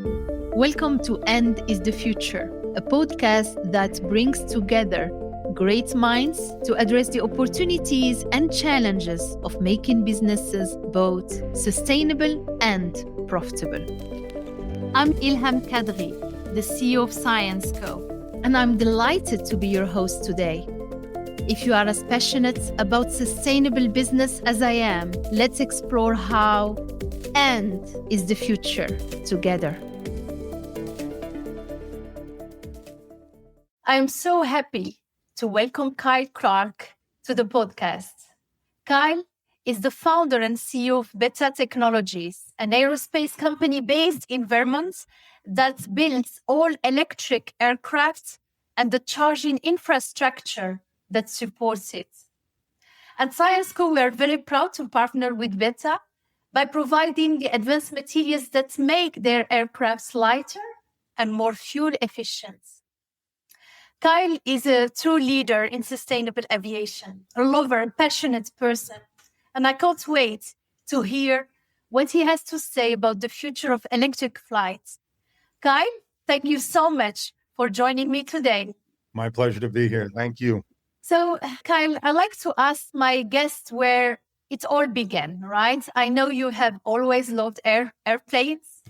Welcome to End is the Future, a podcast that brings together great minds to address the opportunities and challenges of making businesses both sustainable and profitable. I'm Ilham Kadri, the CEO of Syensqo, and I'm delighted to be your host today. If you are as passionate about sustainable business as I am, let's explore how End is the Future together. I am so happy to welcome Kyle Clark to the podcast. Kyle is the founder and CEO of Beta Technologies, an aerospace company based in Vermont that builds all-electric aircraft and the charging infrastructure that supports it. At Syensqo, we are very proud to partner with Beta by providing the advanced materials that make their aircrafts lighter and more fuel efficient. Kyle is a true leader in sustainable aviation, a lover and passionate person, and I can't wait to hear what he has to say about the future of electric flights. Kyle, thank you so much for joining me today. My pleasure to be here. Thank you. So, Kyle, I like to ask my guests where it all began, right? I know you have always loved airplanes.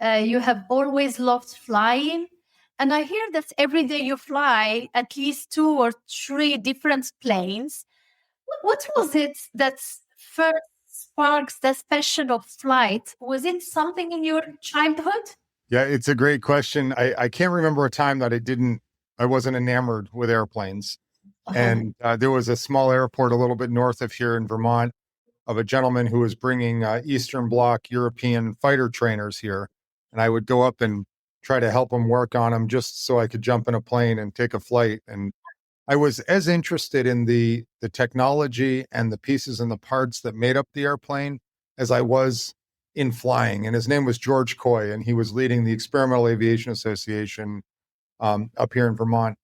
You have always loved flying. And I hear that every day you fly at least 2 or 3 different planes. What was it that first sparks that passion of flight? Was it something in your childhood? Yeah, it's a great question. I can't remember a time that I wasn't enamored with airplanes. And there was a small airport a little bit north of here in Vermont of a gentleman who was bringing Eastern Bloc European fighter trainers here. And I would go up and try to help him work on them just so I could jump in a plane and take a flight. And I was as interested in the technology and the pieces and the parts that made up the airplane as I was in flying. And his name was George Coy, and he was leading the Experimental Aviation Association up here in Vermont.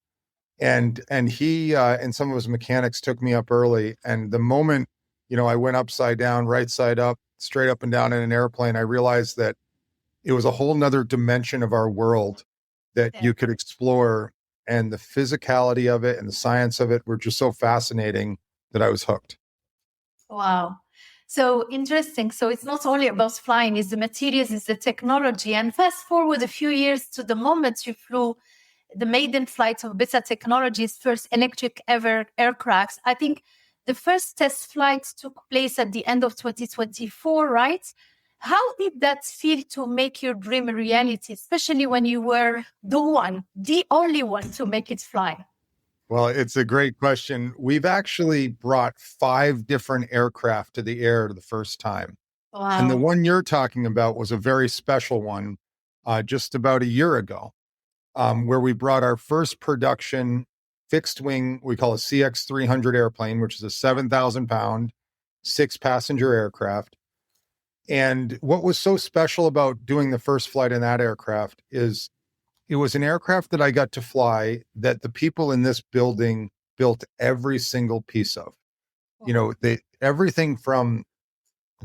And he and some of his mechanics took me up early. And the moment, I went upside down, right side up, straight up and down in an airplane, I realized that it was a whole nother dimension of our world that you could explore. And the physicality of it and the science of it were just so fascinating that I was hooked. Wow. So interesting. So it's not only about flying, it's the materials, it's the technology. And fast forward a few years to the moment you flew the maiden flight of Beta Technologies' first electric ever aircraft. I think the first test flight took place at the end of 2024, right? How did that feel to make your dream a reality, especially when you were the only one to make it fly? Well, it's a great question. We've actually brought 5 different aircraft to the air the first time. Wow. And the one you're talking about was a very special one just about a year ago, where we brought our first production fixed wing, we call a CX-300 airplane, which is a 7,000-pound, 6-passenger aircraft. And what was so special about doing the first flight in that aircraft is it was an aircraft that I got to fly that the people in this building built every single piece of. Everything from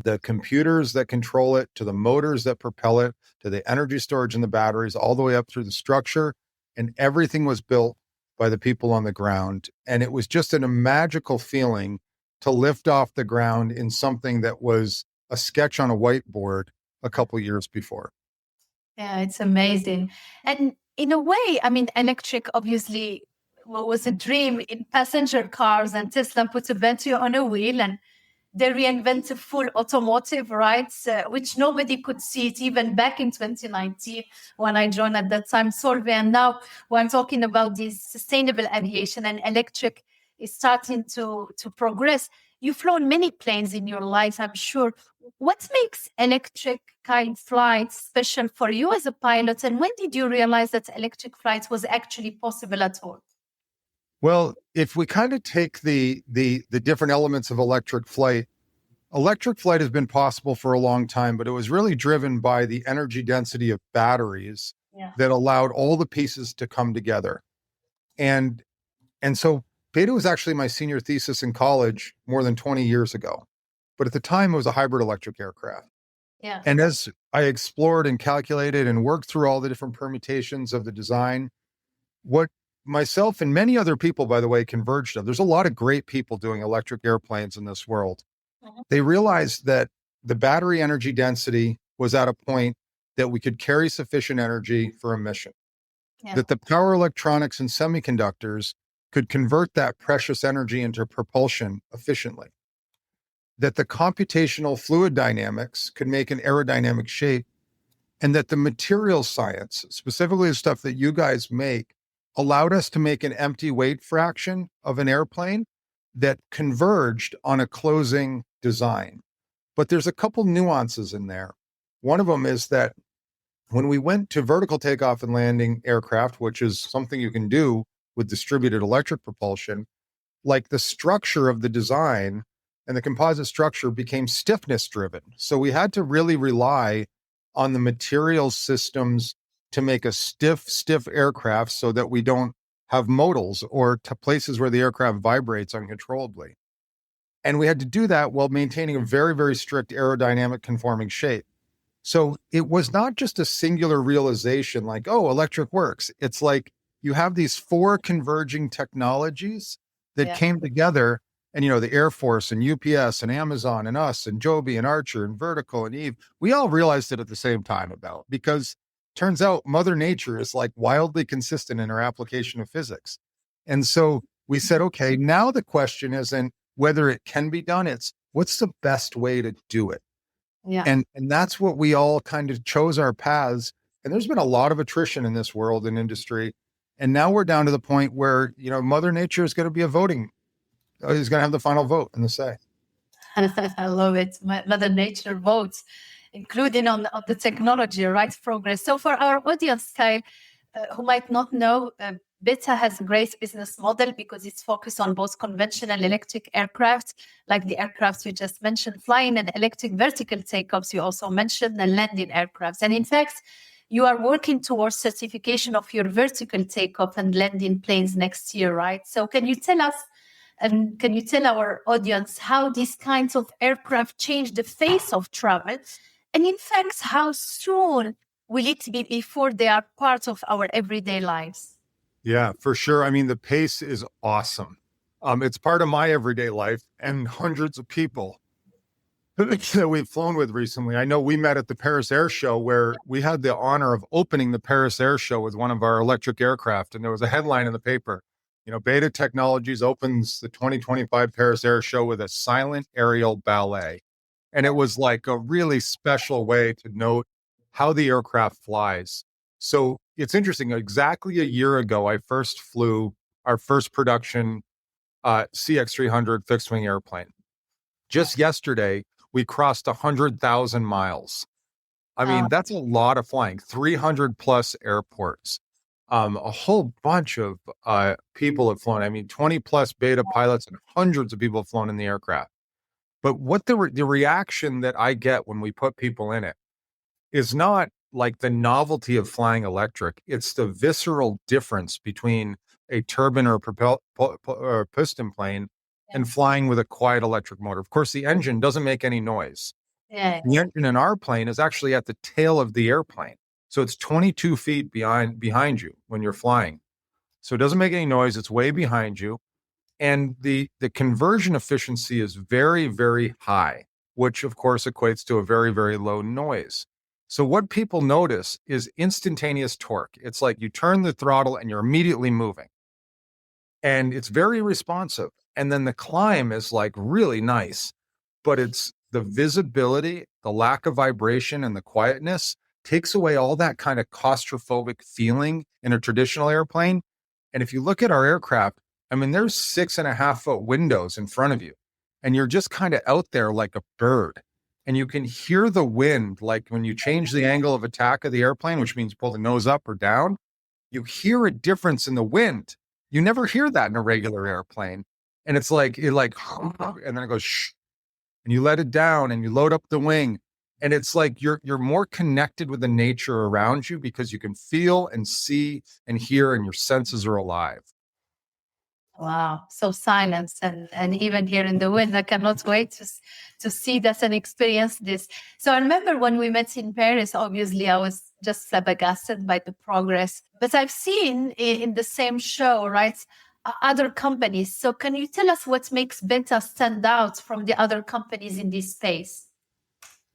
the computers that control it, to the motors that propel it, to the energy storage and the batteries, all the way up through the structure. And everything was built by the people on the ground. And it was just a magical feeling to lift off the ground in something that was a sketch on a whiteboard a couple years before. Yeah, it's amazing. And in a way, electric obviously was a dream in passenger cars, and Tesla put a battery on a wheel and they reinvented full automotive, right? Which nobody could see it even back in 2019 when I joined at that time Solvay. And now we're talking about this sustainable aviation, and electric is starting to progress. You've flown many planes in your life, I'm sure. What makes electric kind flights special for you as a pilot? And when did you realize that electric flights was actually possible at all? Well, if we kind of take the different elements of electric flight has been possible for a long time, but it was really driven by the energy density of batteries that allowed all the pieces to come together. And so Beta was actually my senior thesis in college more than 20 years ago. But at the time, it was a hybrid electric aircraft. Yeah. And as I explored and calculated and worked through all the different permutations of the design, what myself and many other people, by the way, converged on, there's a lot of great people doing electric airplanes in this world. Mhm. They realized that the battery energy density was at a point that we could carry sufficient energy for a mission, Yeah. that the power electronics and semiconductors could convert that precious energy into propulsion efficiently, that the computational fluid dynamics could make an aerodynamic shape, and that the material science, specifically the stuff that you guys make, allowed us to make an empty weight fraction of an airplane that converged on a closing design. But there's a couple nuances in there. One of them is that when we went to vertical takeoff and landing aircraft, which is something you can do with distributed electric propulsion, like the structure of the design and the composite structure became stiffness driven. So we had to really rely on the material systems to make a stiff aircraft so that we don't have modals or to places where the aircraft vibrates uncontrollably. And we had to do that while maintaining a very, very strict aerodynamic conforming shape. So it was not just a singular realization like, oh, electric works. It's like you have these four converging technologies that came together. And, the Air Force and UPS and Amazon and us and Joby and Archer and Vertical and Eve, we all realized it at the same time because turns out Mother Nature is like wildly consistent in her application of physics. And so we said, okay, now the question isn't whether it can be done, it's what's the best way to do it. Yeah. And that's what we all kind of chose our paths. And there's been a lot of attrition in this world and industry. And now we're down to the point where, Mother Nature is going to be is going to have the final vote and the say. I love it. Mother Nature votes, including on the technology, right? Progress. So for our audience, Kyle, who might not know, Beta has a great business model because it's focused on both conventional electric aircraft, like the aircraft you just mentioned, flying, and electric vertical takeoffs you also mentioned, and landing aircrafts. And in fact, you are working towards certification of your vertical takeoff and landing planes next year, right? So can you tell us, and can you tell our audience how these kinds of aircraft change the face of travel? And in fact, how soon will it be before they are part of our everyday lives? Yeah, for sure. I mean, the pace is awesome. It's part of my everyday life and hundreds of people that we've flown with recently. I know we met at the Paris Air Show where we had the honor of opening the Paris Air Show with one of our electric aircraft. And there was a headline in the paper, Beta Technologies opens the 2025 Paris Air Show with a silent aerial ballet. And it was like a really special way to note how the aircraft flies. So it's interesting. Exactly a year ago, I first flew our first production CX-300 fixed wing airplane. Just yesterday, we crossed 100,000 miles. I mean, that's a lot of flying, 300 plus airports. A whole bunch of people have flown. I mean, 20 plus beta pilots and hundreds of people have flown in the aircraft. But what the reaction that I get when we put people in it is not like the novelty of flying electric. It's the visceral difference between a turbine or a piston plane and flying with a quiet electric motor. Of course, the engine doesn't make any noise. Yeah. The engine in our plane is actually at the tail of the airplane. So it's 22 feet behind you when you're flying. So it doesn't make any noise. It's way behind you. And the conversion efficiency is very, very high, which of course equates to a very, very low noise. So what people notice is instantaneous torque. It's like you turn the throttle and you're immediately moving. And it's very responsive. And then the climb is like really nice, but it's the visibility, the lack of vibration, and the quietness takes away all that kind of claustrophobic feeling in a traditional airplane. And if you look at our aircraft, I mean, there's 6.5 foot windows in front of you, and you're just kind of out there like a bird. And you can hear the wind, like when you change the angle of attack of the airplane, which means pull the nose up or down, you hear a difference in the wind. You never hear that in a regular airplane. And it's like, and then it goes, shh, and you let it down and you load up the wing. And it's like you're more connected with the nature around you because you can feel and see and hear and your senses are alive. Wow, so silence and even here in the wind, I cannot wait to see this and experience this. So I remember when we met in Paris, obviously I was just flabbergasted by the progress, but I've seen in the same show, right, other companies. So can you tell us what makes Benta stand out from the other companies in this space?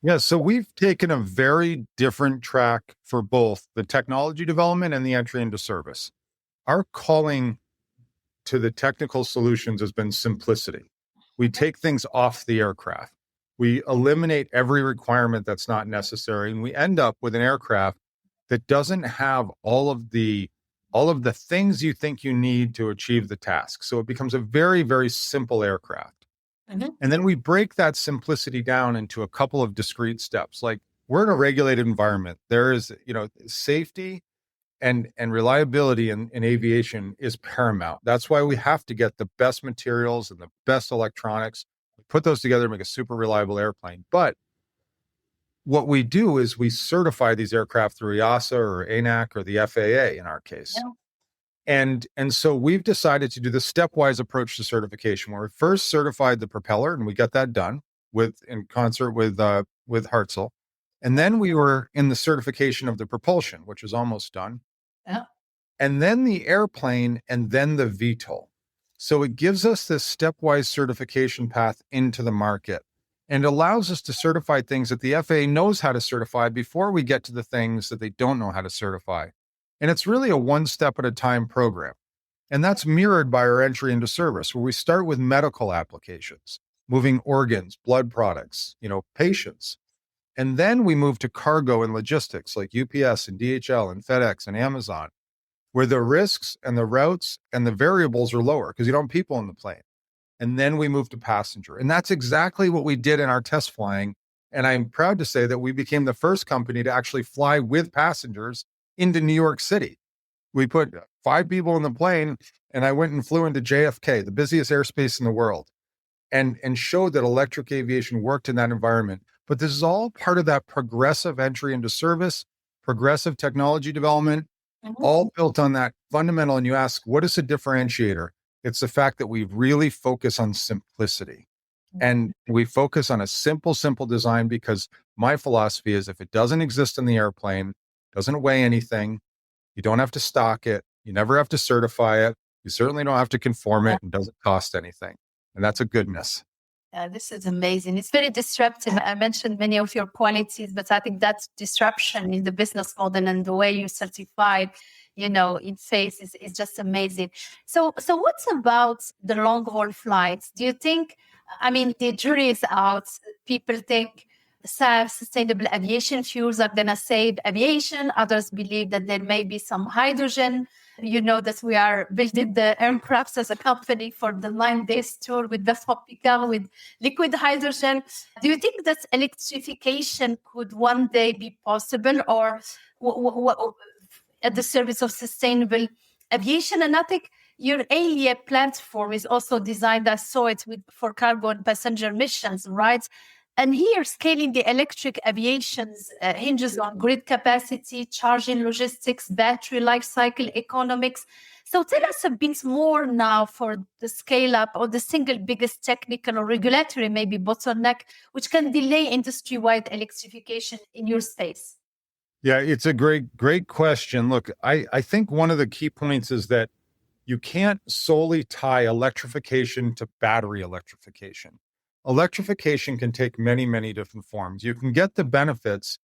Yeah, so we've taken a very different track for both the technology development and the entry into service. Our calling to the technical solutions has been simplicity. We take things off the aircraft. We eliminate every requirement that's not necessary, and we end up with an aircraft that doesn't have all of the things you think you need to achieve the task. So it becomes a very, very simple aircraft. Mhm. And then we break that simplicity down into a couple of discrete steps. Like, we're in a regulated environment. There is, safety and reliability in aviation is paramount. That's why we have to get the best materials and the best electronics, put those together, make a super reliable airplane. But what we do is we certify these aircraft through EASA or ANAC or the FAA in our case. Yeah. And so we've decided to do the stepwise approach to certification, where we first certified the propeller, and we got that done in concert with Hartzell. And then we were in the certification of the propulsion, which is almost done. Yeah. And then the airplane, and then the VTOL. So it gives us this stepwise certification path into the market and allows us to certify things that the FAA knows how to certify before we get to the things that they don't know how to certify. And it's really a one step at a time program. And that's mirrored by our entry into service, where we start with medical applications, moving organs, blood products, patients. And then we move to cargo and logistics like UPS and DHL and FedEx and Amazon, where the risks and the routes and the variables are lower because you don't have people in the plane. And then we move to passenger. And that's exactly what we did in our test flying. And I'm proud to say that we became the first company to actually fly with passengers into New York City. We put 5 people in the plane, and I went and flew into JFK, the busiest airspace in the world, and showed that electric aviation worked in that environment. But this is all part of that progressive entry into service, progressive technology development, all built on that fundamental. And you ask, what is a differentiator? It's the fact that we really focus on simplicity. And we focus on a simple design, because my philosophy is, if it doesn't exist in the airplane, doesn't weigh anything, you don't have to stock it, you never have to certify it, you certainly don't have to conform it, and doesn't cost anything. And that's a goodness. This is amazing. It's very disruptive. I mentioned many of your qualities, but I think that disruption in the business model and the way you certified, in phase is just amazing. So what's about the long haul flights? Do you think, the jury is out. People think SAF, sustainable aviation fuels, are going to save aviation. Others believe that there may be some hydrogen. That we are building the aircrafts as a company for the 9 days tour with the Tropical with liquid hydrogen. Do you think that electrification could one day be possible, or at the service of sustainable aviation? And I think your AEA platform is also designed, I saw it, for cargo and passenger missions, right? And here, scaling the electric aviations hinges on grid capacity, charging logistics, battery life cycle economics. So tell us a bit more now for the scale up, or the single biggest technical or regulatory maybe bottleneck, which can delay industry-wide electrification in your space. Yeah, it's a great question. Look, I think one of the key points is that you can't solely tie electrification to battery electrification. Electrification can take many, many different forms. You can get the benefits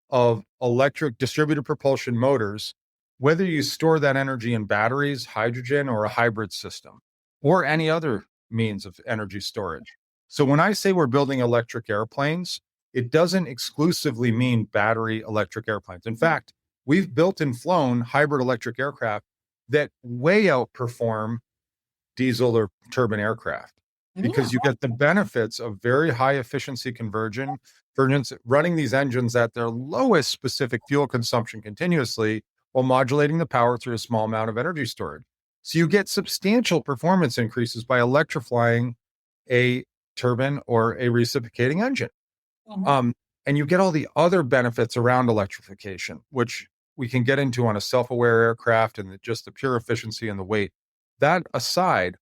of electric distributed propulsion motors, whether you store that energy in batteries, hydrogen, or a hybrid system, or any other means of energy storage. So when I say we're building electric airplanes, it doesn't exclusively mean battery electric airplanes. In fact, we've built and flown hybrid electric aircraft that way outperform diesel or turbine aircraft, because you get the benefits of very high efficiency conversion. For instance, running these engines at their lowest specific fuel consumption continuously while modulating the power through a small amount of energy storage. So you get substantial performance increases by electrifying a turbine or a reciprocating engine. And you get all the other benefits around electrification, which we can get into on a self-aware aircraft, and just the pure efficiency and the weight. That aside,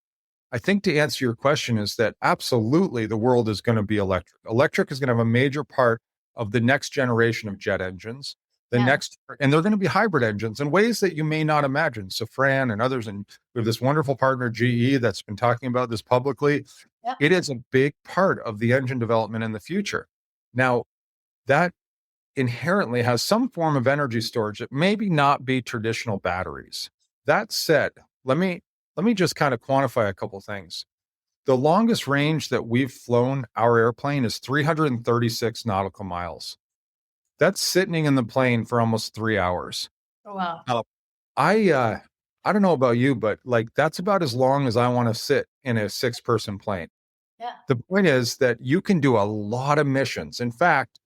I think to answer your question is that absolutely the world is going to be electric. Electric is going to have a major part of the next generation of jet engines. And they're going to be hybrid engines in ways that you may not imagine. Safran and others, and we have this wonderful partner, GE, that's been talking about this publicly. Yeah. It is a big part of the engine development in the future. Now, that inherently has some form of energy storage that maybe not be traditional batteries. That said, let me just kind of quantify a couple things. The longest range that we've flown our airplane is 336 nautical miles. That's sitting in the plane for almost 3 hours. Oh, wow. Now, I don't know about you, but like that's about as long as I want to sit in a 6-person plane. Yeah. The point is that you can do a lot of missions. In fact,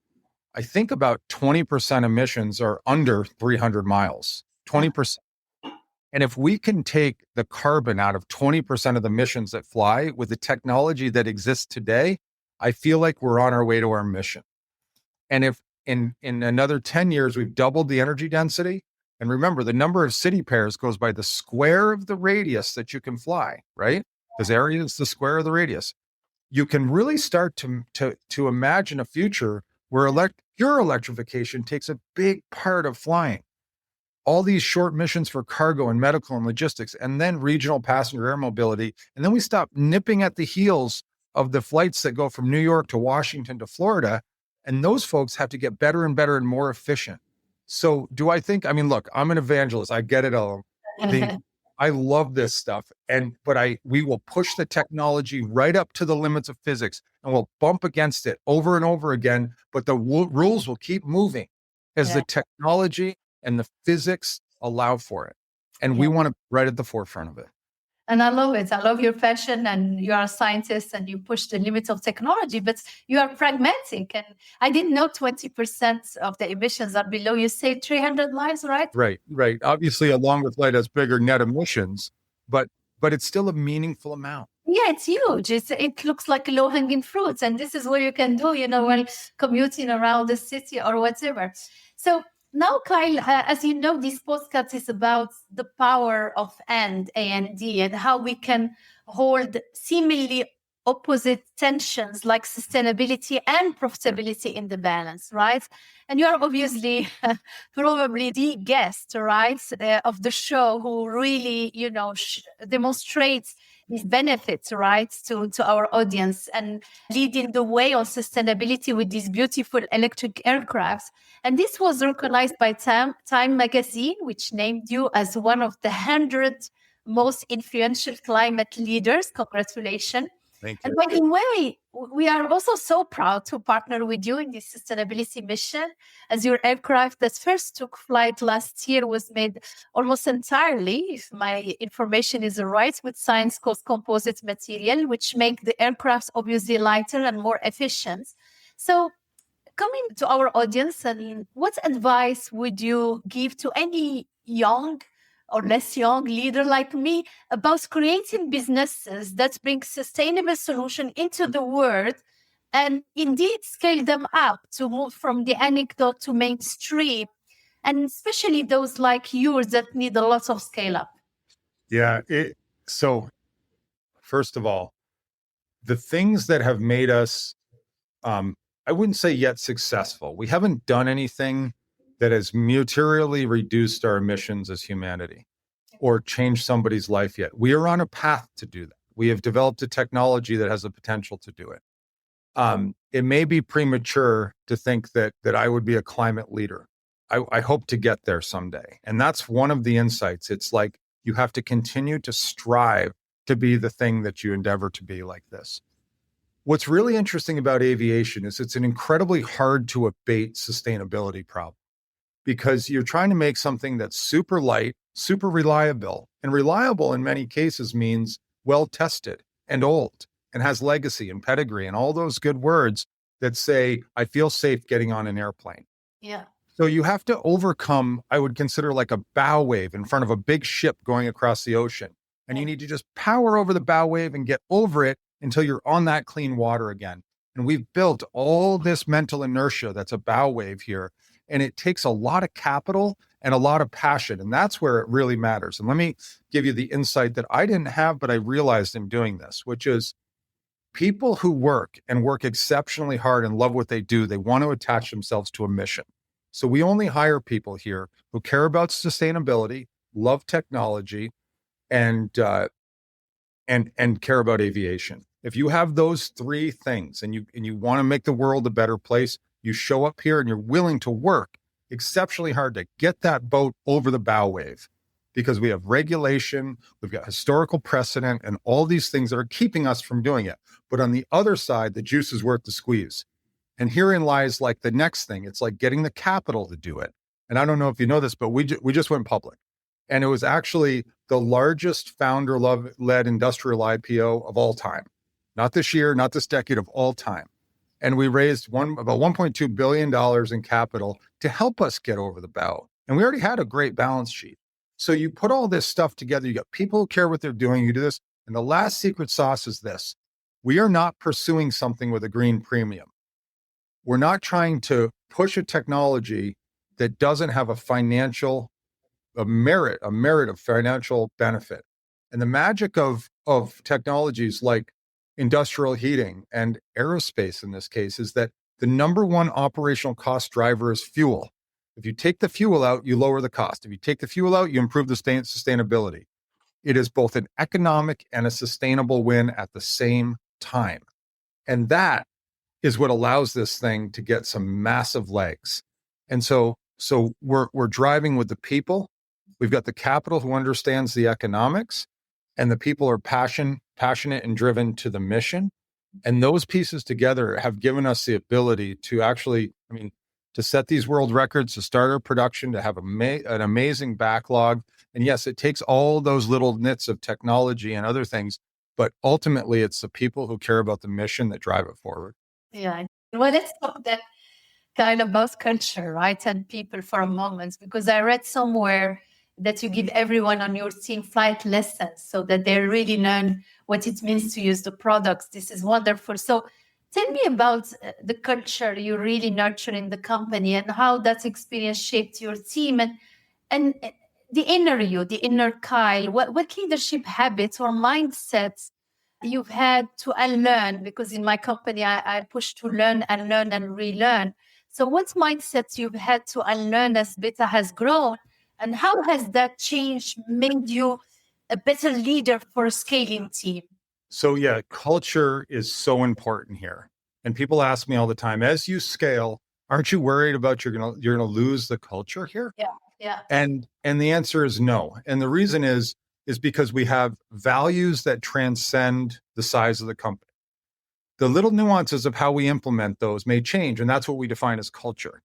I think about 20% emissions are under 300 miles, 20%. And if we can take the carbon out of 20% of the missions that fly with the technology that exists today, I feel like we're on our way to our mission. And if in another 10 years, we've doubled the energy density, and remember, the number of city pairs goes by the square of the radius that you can fly, right? Because area is the square of the radius. You can really start to imagine a future where pure electrification takes a big part of flying. All these short missions for cargo and medical and logistics, and then regional passenger air mobility. And then we stop nipping at the heels of the flights that go from New York to Washington to Florida. And those folks have to get better and better and more efficient. So look, I'm an evangelist. I get it all. I love this stuff. But we will push the technology right up to the limits of physics, and we'll bump against it over and over again. But the rules will keep moving as the technology and the physics allow for it. And we want to be right at the forefront of it. And I love it. I love your passion, and you are a scientist and you push the limits of technology, but you are pragmatic. And I didn't know 20% of the emissions are below, you say 300 miles, right? Right. Obviously, a longer flight has bigger net emissions, but it's still a meaningful amount. Yeah, it's huge. It looks like low-hanging fruits. And this is what you can do, while commuting around the city or whatever. So now, Kyle, as you know, this podcast is about the power of A&D and how we can hold seemingly opposite tensions like sustainability and profitability in the balance, right? And you are obviously probably the guest, right, of the show who really, demonstrates these benefits, right, to our audience and leading the way on sustainability with these beautiful electric aircrafts. And this was recognized by Time magazine, which named you as one of the 100 most influential climate leaders. Congratulations. Thank you. And by the way, we are also so proud to partner with you in this sustainability mission, as your aircraft that first took flight last year was made almost entirely, if my information is right, with Syensqo's composite material, which make the aircraft obviously lighter and more efficient. So coming to our audience, and what advice would you give to any young or less young leader like me about creating businesses that bring sustainable solution into the world and indeed scale them up to move from the anecdote to mainstream, and especially those like yours that need a lot of scale up? Yeah. So first of all, the things that have made us, I wouldn't say yet successful. We haven't done anything that has materially reduced our emissions as humanity or changed somebody's life yet. We are on a path to do that. We have developed a technology that has the potential to do it. It may be premature to think that I would be a climate leader. I hope to get there someday. And that's one of the insights. It's like you have to continue to strive to be the thing that you endeavor to be like this. What's really interesting about aviation is it's an incredibly hard to abate sustainability problem, because you're trying to make something that's super light, super reliable. And reliable in many cases means well tested and old and has legacy and pedigree and all those good words that say, I feel safe getting on an airplane. Yeah. So you have to overcome, I would consider like a bow wave in front of a big ship going across the ocean. And you need to just power over the bow wave and get over it until you're on that clean water again. And we've built all this mental inertia that's a bow wave here. And it takes a lot of capital and a lot of passion. And that's where it really matters. And let me give you the insight that I didn't have, but I realized in doing this, which is people who work and work exceptionally hard and love what they do, they want to attach themselves to a mission. So we only hire people here who care about sustainability, love technology, and care about aviation. If you have those three things and you want to make the world a better place, you show up here and you're willing to work exceptionally hard to get that boat over the bow wave, because we have regulation, we've got historical precedent, and all these things that are keeping us from doing it. But on the other side, the juice is worth the squeeze. And herein lies like the next thing. It's like getting the capital to do it. And I don't know if you know this, but we just went public. And it was actually the largest founder-led industrial IPO of all time. Not this year, not this decade, of all time. And we raised about $1.2 billion in capital to help us get over the bow. And we already had a great balance sheet. So you put all this stuff together, you got people who care what they're doing, you do this. And the last secret sauce is this. We are not pursuing something with a green premium. We're not trying to push a technology that doesn't have a merit of financial benefit. And the magic of technologies like industrial heating and aerospace in this case is that the number one operational cost driver is fuel. If you take the fuel out, you lower the cost. If you take the fuel out, you improve the sustainability. It is both an economic and a sustainable win at the same time. And that is what allows this thing to get some massive legs. And so we're driving with the people. We've got the capital who understands the economics, and the people are passionate and driven to the mission. And those pieces together have given us the ability to actually, to set these world records, to start our production, to have an amazing backlog. And yes, it takes all those little nits of technology and other things, but ultimately it's the people who care about the mission that drive it forward. Yeah. Well, let's talk that kind of about culture, right? And people for a moment, because I read somewhere that you give everyone on your team flight lessons so that they really learn what it means to use the products. This is wonderful. So tell me about the culture you really nurture in the company and how that experience shaped your team and the inner you, the inner Kyle. What leadership habits or mindsets you've had to unlearn? Because in my company, I push to learn and relearn. So what mindsets you've had to unlearn as Beta has grown? And how has that change made you a better leader for a scaling team? So yeah, culture is so important here. And people ask me all the time, as you scale, aren't you worried about you're gonna lose the culture here? Yeah. And the answer is no. And the reason is because we have values that transcend the size of the company. The little nuances of how we implement those may change, and that's what we define as culture.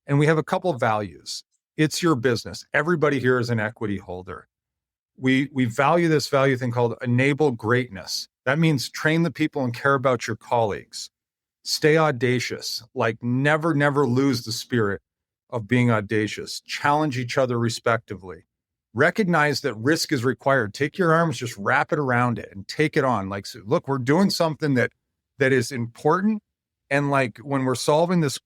And we have a couple of values. It's your business. Everybody here is an equity holder. We value this value thing called enable greatness. That means train the people and care about your colleagues. Stay audacious, like never lose the spirit of being audacious. Challenge each other respectively. Recognize that risk is required. Take your arms, just wrap it around it and take it on. Like, look, we're doing something that is important. And like when we're solving this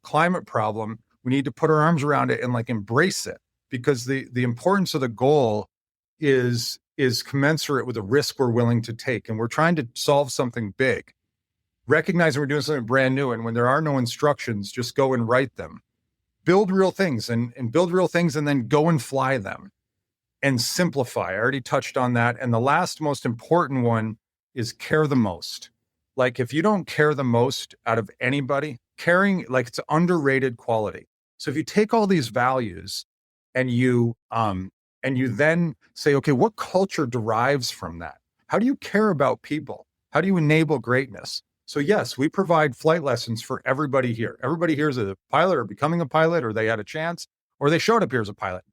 climate problem, we need to put our arms around it and like embrace it, because the importance of the goal is commensurate with the risk we're willing to take. And we're trying to solve something big. Recognizing we're doing something brand new. And when there are no instructions, just go and write them. Build real things and build real things and then go and fly them. And simplify. I already touched on that. And the last most important one is care the most. Like if you don't care the most out of anybody, caring, like it's an underrated quality. So if you take all these values and you then say, okay, what culture derives from that? How do you care about people? How do you enable greatness? So yes, we provide flight lessons for everybody here. Everybody here is a pilot or becoming a pilot, or they had a chance, or they showed up here as a pilot.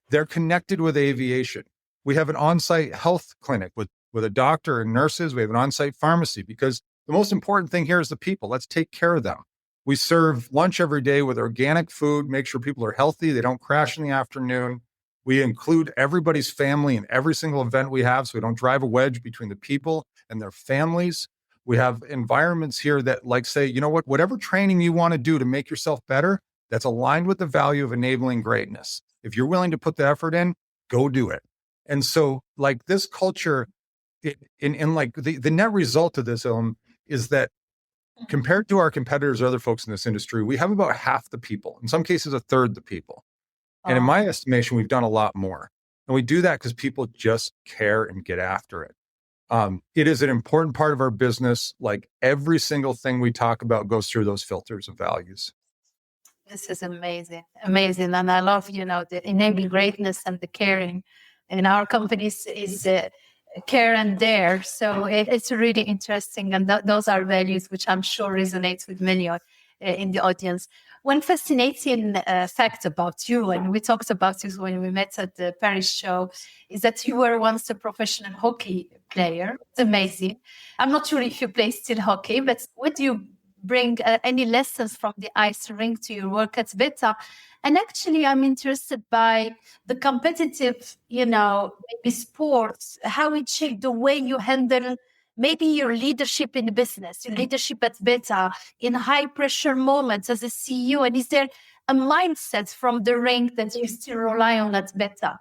They're connected with aviation. We have an on-site health clinic with a doctor and nurses. We have an on-site pharmacy, because the most important thing here is the people. Let's take care of them. We serve lunch every day with organic food, make sure people are healthy, they don't crash in the afternoon. We include everybody's family in every single event we have, so we don't drive a wedge between the people and their families. We have environments here that like say, you know what, whatever training you want to do to make yourself better, that's aligned with the value of enabling greatness. If you're willing to put the effort in, go do it. And so like this culture, in like the net result of this, is that compared to our competitors or other folks in this industry, we have about half the people, in some cases, a third the people. And in my estimation, we've done a lot more. And we do that because people just care and get after it. It is an important part of our business. Like every single thing we talk about goes through those filters of values. This is amazing, amazing. And I love, the enabling greatness and the caring. And our companies is care and dare. So it's really interesting. And those are values which I'm sure resonates with many in the audience. One fascinating fact about you, and we talked about this when we met at the Paris show, is that you were once a professional hockey player. It's amazing. I'm not sure if you play still hockey, but would you bring any lessons from the ice rink to your work at Beta? And actually, I'm interested by the competitive, maybe sports, how it shaped the way you handle maybe your leadership in the business, your leadership at Beta in high pressure moments as a CEO. And is there a mindset from the rink that you still rely on at Beta?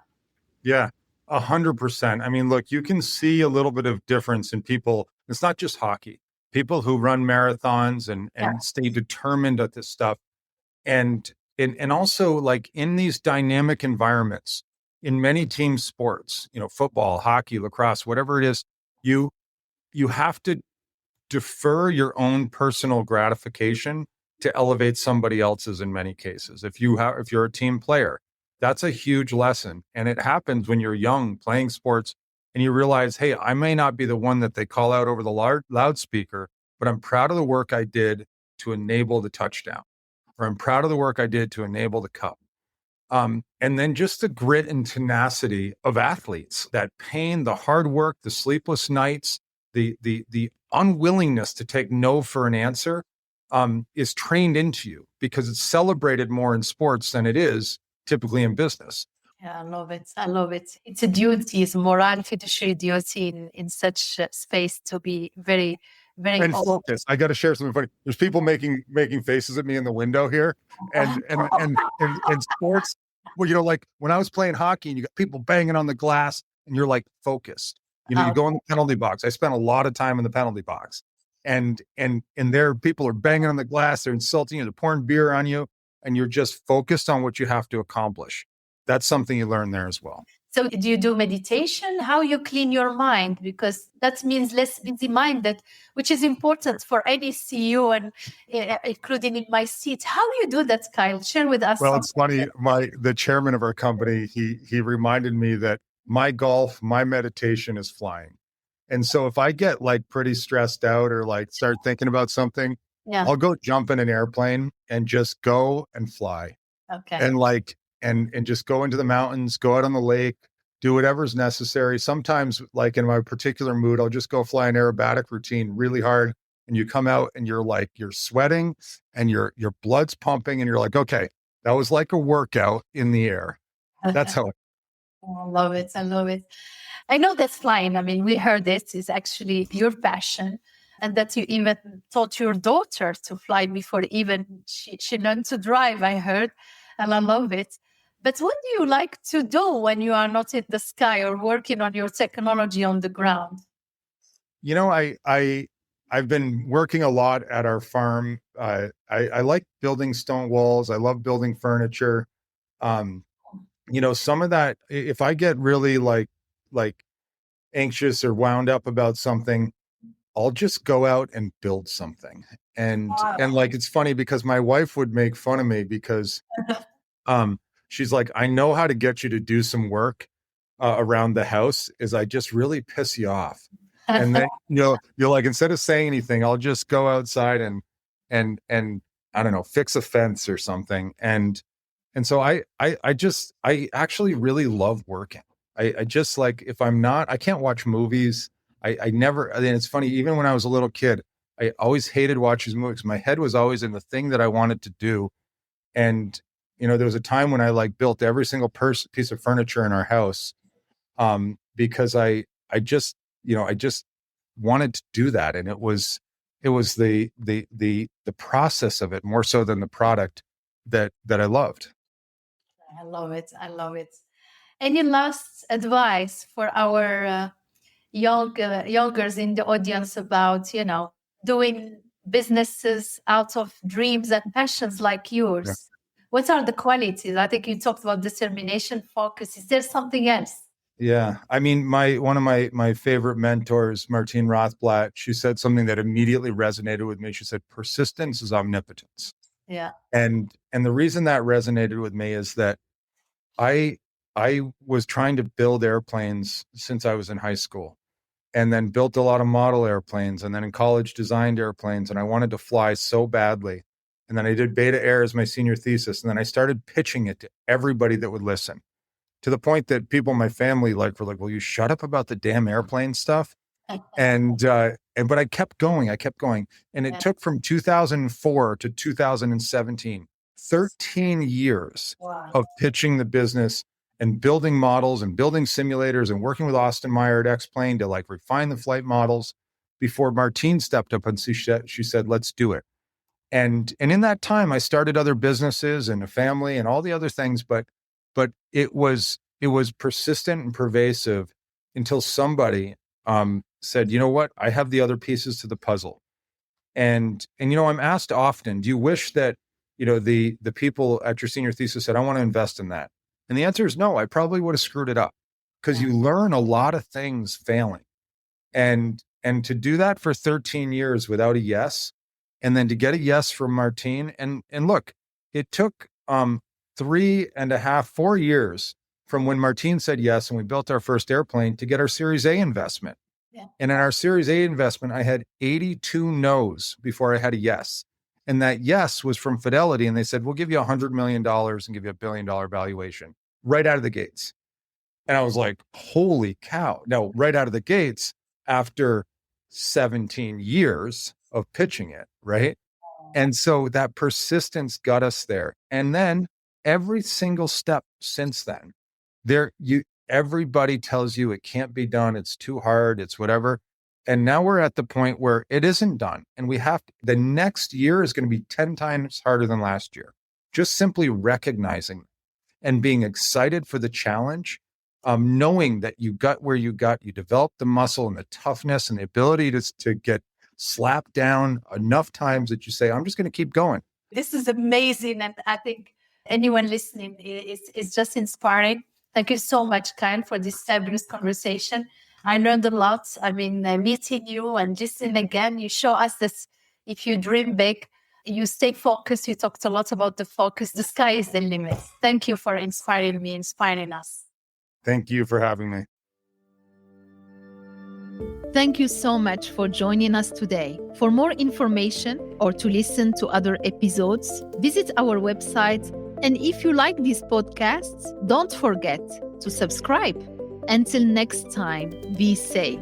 Yeah, 100%. I mean, look, you can see a little bit of difference in people. It's not just hockey. People who run marathons and stay determined at this stuff. And also like in these dynamic environments, in many team sports, football, hockey, lacrosse, whatever it is, you have to defer your own personal gratification to elevate somebody else's in many cases. If you're a team player, that's a huge lesson. And it happens when you're young playing sports and you realize, hey, I may not be the one that they call out over the loudspeaker, but I'm proud of the work I did to enable the touchdown, or I'm proud of the work I did to enable the cup. And then just the grit and tenacity of athletes, that pain, the hard work, the sleepless nights, the unwillingness to take no for an answer is trained into you because it's celebrated more in sports than it is typically in business. Yeah, I love it. I love it. It's a duty, it's a moral fiduciary duty in such a space to be very, very and focus. I got to share something funny. There's people making faces at me in the window here, and in sports, well, like when I was playing hockey, and you got people banging on the glass, and you're like focused. You go in the penalty box. I spent a lot of time in the penalty box, and there people are banging on the glass. They're insulting you. They're pouring beer on you, and you're just focused on what you have to accomplish. That's something you learn there as well. So do you do meditation? How you clean your mind? Because that means less busy minded, which is important for any CEO and including in my seat. How do you do that, Kyle? Share with us. Well, it's funny. The chairman of our company, he reminded me that my golf, my meditation is flying. And so if I get like pretty stressed out or like start thinking about something, I'll go jump in an airplane and just go and fly. Okay. And like, and just go into the mountains, go out on the lake, do whatever's necessary. Sometimes like in my particular mood, I'll just go fly an aerobatic routine really hard. And you come out and you're sweating and your blood's pumping and you're like, okay, that was like a workout in the air. That's how I love it. I love it. I know that's flying. I mean, we heard this is actually your passion and that you even taught your daughter to fly before even she learned to drive, I heard, and I love it. But what do you like to do when you are not in the sky or working on your technology on the ground? I've been working a lot at our farm. I like building stone walls. I love building furniture. Some of that, if I get really like anxious or wound up about something, I'll just go out and build something. And like, it's funny because my wife would make fun of me because she's like, I know how to get you to do some work around the house is I just really piss you off. And then, you're like, instead of saying anything, I'll just go outside and I don't know, fix a fence or something. And so I actually really love working. I just like, if I'm not, I can't watch movies. I never, and it's funny, even when I was a little kid, I always hated watching movies. My head was always in the thing that I wanted to do. And, there was a time when I like built every single piece of furniture in our house because I just wanted to do that. And it was the process of it more so than the product that I loved. I love it. I love it. Any last advice for our youngers in the audience about, doing businesses out of dreams and passions like Yeah. yours? What are the qualities? I think you talked about determination, focus. Is there something else? Yeah. I mean, one of my favorite mentors, Martine Rothblatt, she said something that immediately resonated with me. She said, persistence is omnipotence. Yeah. And the reason that resonated with me is that I was trying to build airplanes since I was in high school, and then built a lot of model airplanes, and then in college designed airplanes, and I wanted to fly so badly. And then I did beta air as my senior thesis, and then I started pitching it to everybody that would listen, to the point that people in my family were like, "Will you shut up about the damn airplane stuff?" But I kept going. And it took from 2004 to 2017, 13 years of pitching the business and building models and building simulators and working with Austin Meyer at X-Plane to refine the flight models before Martine stepped up and she said, let's do it. And in that time, I started other businesses and a family and all the other things, but it was persistent and pervasive until somebody said, you know what, I have the other pieces to the puzzle. And I'm asked often, do you wish that, the people at your senior thesis said, I want to invest in that? And the answer is no, I probably would have screwed it up, because you learn a lot of things failing. And to do that for 13 years without a yes, and then to get a yes from Martine. And look, it took 3.5, 4 years from when Martine said yes and we built our first airplane to get our Series A investment. Yeah. And in our Series A investment, I had 82 no's before I had a yes. And that yes was from Fidelity. And they said, we'll give you $100 million and give you $1 billion valuation right out of the gates. And I was like, holy cow. No, right out of the gates after 17 years of pitching it, right? And so that persistence got us there. And then every single step since then, everybody tells you it can't be done. It's too hard. It's whatever. And now we're at the point where it isn't done. And the next year is going to be 10 times harder than last year. Just simply recognizing and being excited for the challenge, knowing that you got where you developed the muscle and the toughness and the ability to get slapped down enough times that you say, I'm just going to keep going. This is amazing. And I think anyone listening is just inspiring. Thank you so much, Kyle, for this fabulous conversation. I learned a lot. I mean, meeting you and listening again, you show us that if you dream big, you stay focused. You talked a lot about the focus. The sky is the limit. Thank you for inspiring me, inspiring us. Thank you for having me. Thank you so much for joining us today. For more information or to listen to other episodes, visit our website. And if you like these podcasts, don't forget to subscribe. Until next time, be safe.